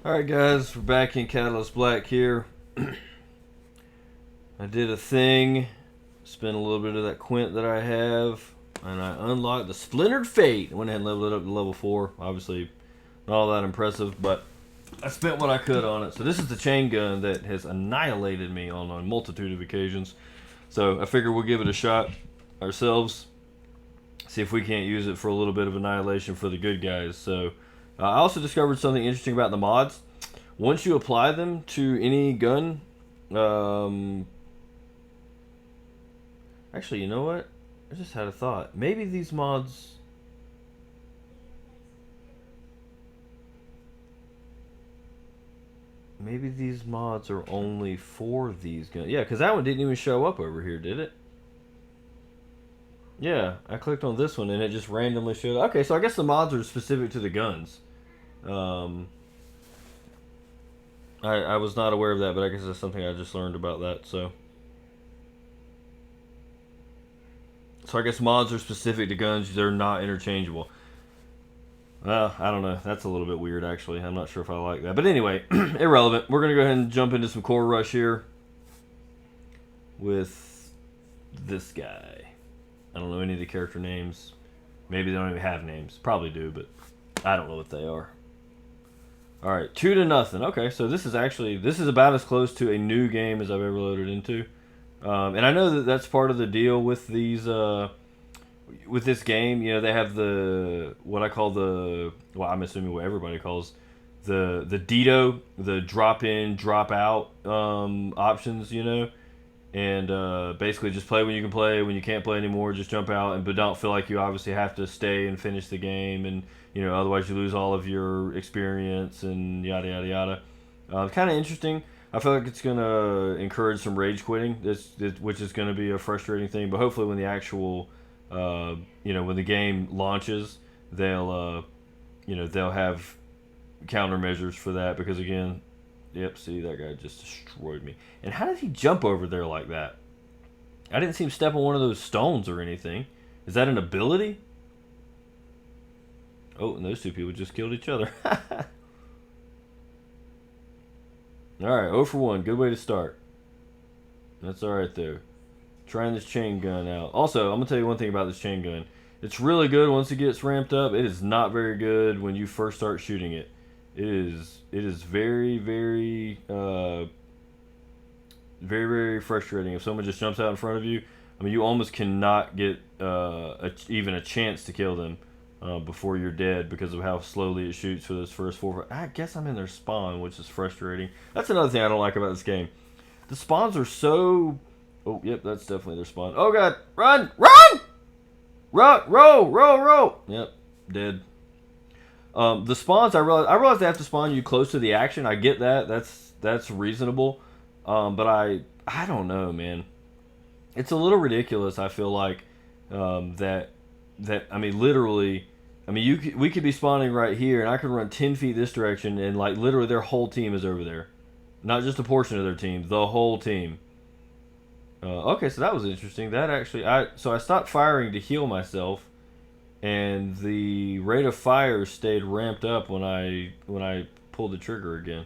Alright guys, we're back in Catalyst Black here. I did a thing, spent a little bit of that quint that I have, and I unlocked the Splintered Fate. I went ahead and leveled it up to level 4. Obviously, not all that impressive, but I spent what I could on it. So this is the chain gun that has annihilated me on a multitude of occasions. So I figure we'll give it a shot ourselves, see if we can't use it for a little bit of annihilation for the good guys. So I also discovered something interesting about the mods. Once you apply them to any gun, um, actually, you know what? I just had a thought. Maybe these mods. Maybe these mods are only for these guns. Yeah, because that one didn't even show up over here, did it? Yeah, I clicked on this one and it just randomly showed up. Okay, so I guess the mods are specific to the guns. Um, I was not aware of that, but I guess that's something I just learned about that. So I guess mods are specific to guns. They're not interchangeable. Well, I don't know. That's a little bit weird, actually. I'm not sure if I like that. But anyway, irrelevant. We're going to go ahead and jump into some Core Rush here with this guy. I don't know any of the character names. Maybe they don't even have names. Probably do, but I don't know what they are. All right, 2-0. Okay, so this is about as close to a new game as I've ever loaded into. And I know that that's part of the deal with these with this game. You know, they have the what I call the well, I'm assuming what everybody calls the DDoS, the drop in, drop out options. You know, and basically just play when you can play. When you can't play anymore, just jump out, and but don't feel like you obviously have to stay and finish the game, and you know otherwise you lose all of your experience and yada yada yada. Kind of interesting. I feel like it's gonna encourage some rage quitting, which is gonna be a frustrating thing. But hopefully, when the actual, when the game launches, they'll, they'll have countermeasures for that. Because again, yep, see that guy just destroyed me. And how did he jump over there like that? I didn't see him step on one of those stones or anything. Is that an ability? Oh, and those two people just killed each other. All right, 0 for 1. Good way to start. That's all right though. Trying this chain gun out. Also, I'm gonna tell you one thing about this chain gun. It's really good once it gets ramped up. It is not very good when you first start shooting it. It is very very frustrating if someone just jumps out in front of you. I mean, you almost cannot get even a chance to kill them before you're dead because of how slowly it shoots for those first 4. I guess I'm in their spawn, which is frustrating. That's another thing I don't like about this game. The spawns are so. Oh, yep, that's definitely their spawn. Oh god, run, run, run, row. Yep, dead. The spawns, I realize they have to spawn you close to the action. I get that. That's reasonable. But I don't know, man. It's a little ridiculous. I feel like that I mean, literally. I mean, we could be spawning right here, and I could run 10 feet this direction, and like literally their whole team is over there. Not just a portion of their team, the whole team. Okay, so that was interesting. That actually, I stopped firing to heal myself, and the rate of fire stayed ramped up when I pulled the trigger again.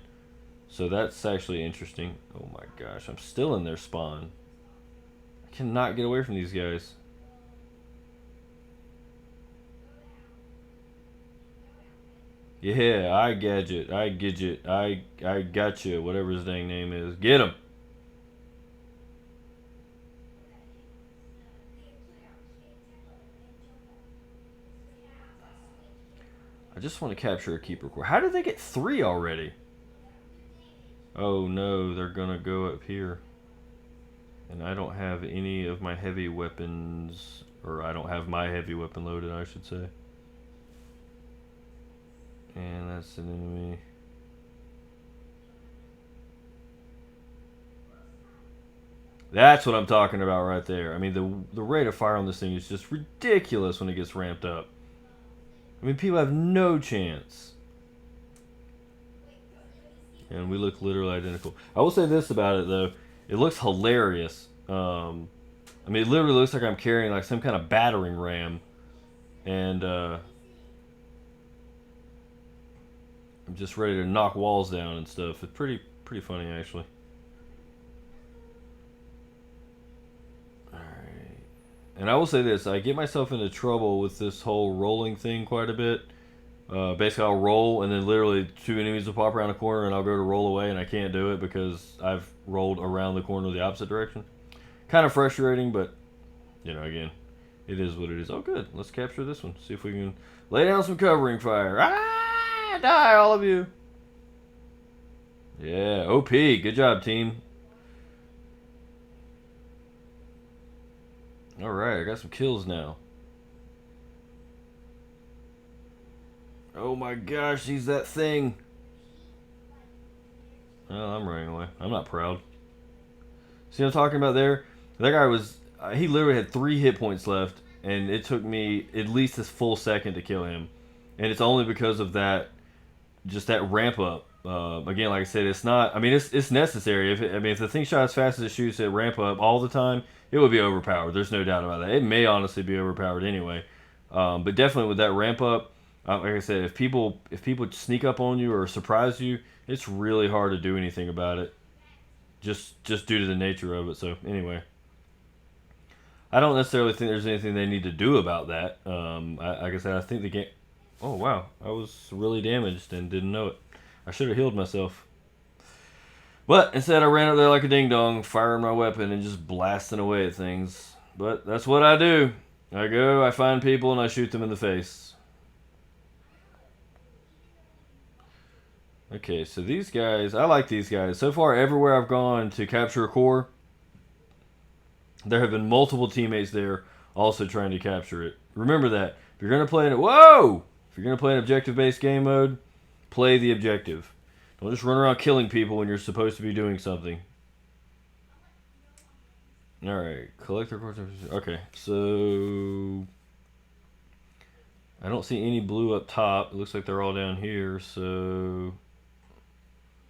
So that's actually interesting. Oh my gosh, I'm still in their spawn. I cannot get away from these guys. Yeah, I gotcha. Whatever his dang name is, get him. I just want to capture a keeper core. How did they get 3 already? Oh no, they're gonna go up here. And I don't have any of my heavy weapons, or I don't have my heavy weapon loaded, I should say. And that's an enemy. That's what I'm talking about right there. I mean, the rate of fire on this thing is just ridiculous when it gets ramped up. I mean, people have no chance. And we look literally identical. I will say this about it though: it looks hilarious. I mean, it literally looks like I'm carrying like some kind of battering ram, and just ready to knock walls down and stuff. It's pretty funny actually. Alright. And I will say this, I get myself into trouble with this whole rolling thing quite a bit. Basically, I'll roll, and then literally 2 enemies will pop around the corner, and I'll go to roll away, and I can't do it because I've rolled around the corner the opposite direction. Kind of frustrating, but, you know, again, it is what it is. Oh, good. Let's capture this one. See if we can lay down some covering fire. Ah! Die, all of you! Yeah, OP. Good job, team. Alright, I got some kills now. Oh my gosh, he's that thing. Oh, I'm running away. I'm not proud. See what I'm talking about there? That guy was... he literally had 3 hit points left, and it took me at least a full second to kill him. And it's only because of that... just that ramp up. Again, like I said, it's not... I mean, it's necessary. If the thing shot as fast as it shoots at ramp up all the time, it would be overpowered. There's no doubt about that. It may honestly be overpowered anyway. But definitely with that ramp up, like I said, if people sneak up on you or surprise you, it's really hard to do anything about it. Just due to the nature of it. So anyway, I don't necessarily think there's anything they need to do about that. Like I said, I think the game. Oh wow, I was really damaged and didn't know it. I should have healed myself. But instead, I ran up there like a ding dong, firing my weapon and just blasting away at things. But that's what I do. I go, I find people, and I shoot them in the face. Okay, so these guys, I like these guys. So far, everywhere I've gone to capture a core, there have been multiple teammates there also trying to capture it. Remember that. If you're going to play if you're going to play an objective-based game mode, play the objective. Don't just run around killing people when you're supposed to be doing something. Alright, collect the records. Okay, so... I don't see any blue up top. It looks like they're all down here, so...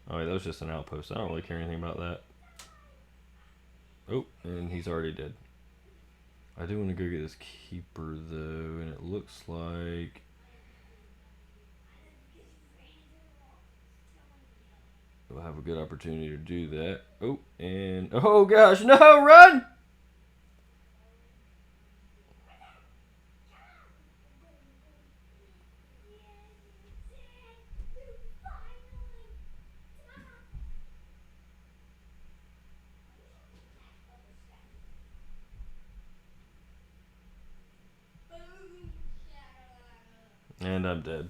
Oh, wait, that was just an outpost. I don't really care anything about that. Oh, and he's already dead. I do want to go get this keeper, though, and it looks like... we'll have a good opportunity to do that. Oh, and... oh, gosh, no, run! And I'm dead.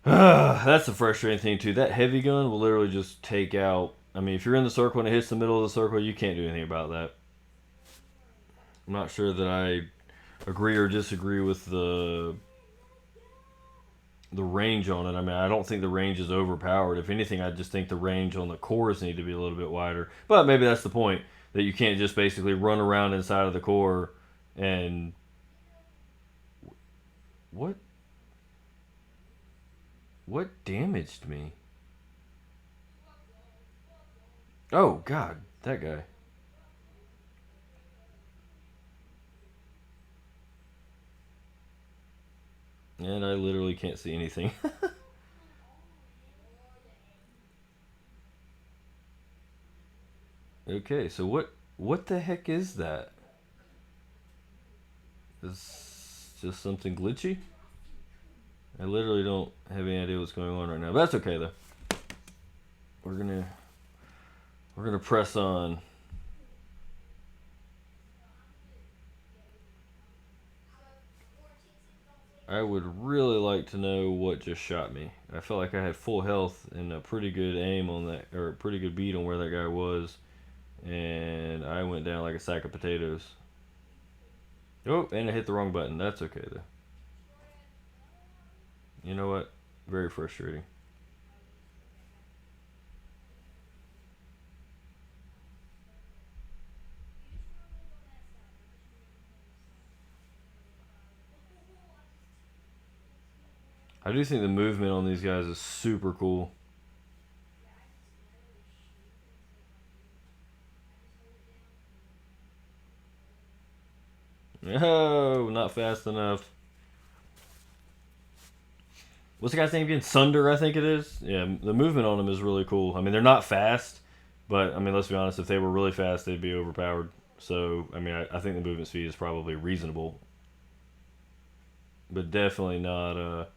That's the frustrating thing, too. That heavy gun will literally just take out... I mean, if you're in the circle and it hits the middle of the circle, you can't do anything about that. I'm not sure that I agree or disagree with the range on it. I mean, I don't think the range is overpowered. If anything, I just think the range on the cores need to be a little bit wider. But maybe that's the point, that you can't just basically run around inside of the core and... What damaged me? Oh, God. That guy. And I literally can't see anything. Okay, so what the heck is that? Is just something glitchy? I literally don't have any idea what's going on right now. But that's okay though. We're gonna press on. I would really like to know what just shot me. I felt like I had full health and a pretty good aim on that, or a pretty good beat on where that guy was, and I went down like a sack of potatoes. Oh, and I hit the wrong button. That's okay though. You know what? Very frustrating. I do think the movement on these guys is super cool. No, not fast enough. what's the guy's name again? Sunder, I think it is. Yeah, the movement on them is really cool. I mean, they're not fast, but I mean, let's be honest. If they were really fast, they'd be overpowered. So, I mean, I think the movement speed is probably reasonable, but definitely not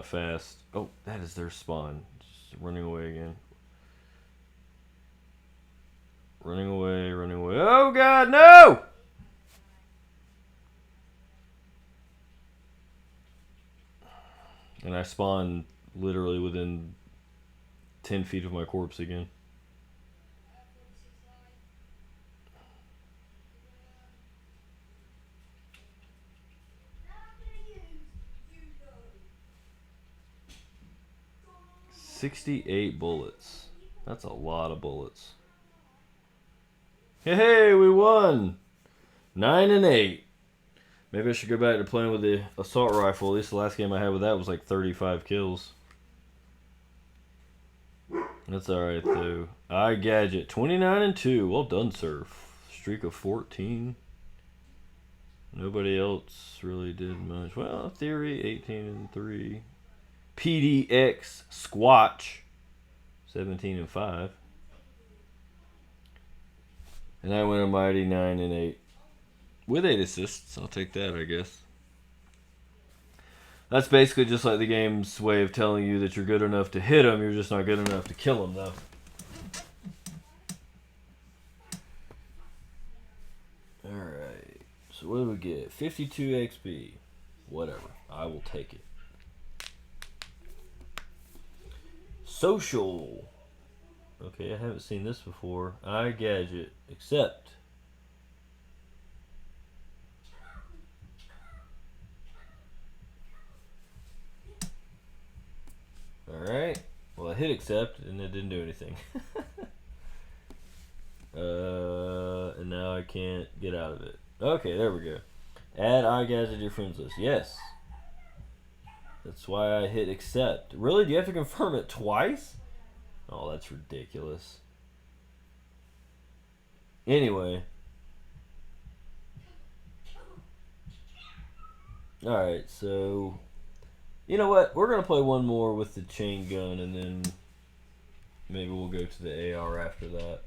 fast. Oh, that is their spawn. Just running away again. Running away, running away. Oh God, no! And I spawn literally within 10 feet of my corpse again. $68 bullets. That's a lot of bullets. Hey, we won! 9 and 8. Maybe I should go back to playing with the assault rifle. At least the last game I had with that was like 35 kills. That's alright though. iGadget, 29 and 2. Well done, sir. Streak of 14. Nobody else really did much. Well, Theory, 18 and 3. PDX Squatch, 17 and 5. And I went a mighty 9 and 8. With 8 assists. I'll take that, I guess. That's basically just like the game's way of telling you that you're good enough to hit them. You're just not good enough to kill them, though. Alright. So what do we get? 52 XP. Whatever. I will take it. Social. Okay, I haven't seen this before. iGadget. Accept. Alright. Well, I hit accept and it didn't do anything. And now I can't get out of it. Okay, there we go. Add iGadget to your friends list. Yes. That's why I hit accept. Really? Do you have to confirm it twice? Oh, that's ridiculous. Anyway. Alright, so... You know what? We're going to play one more with the chain gun, and then maybe we'll go to the AR after that.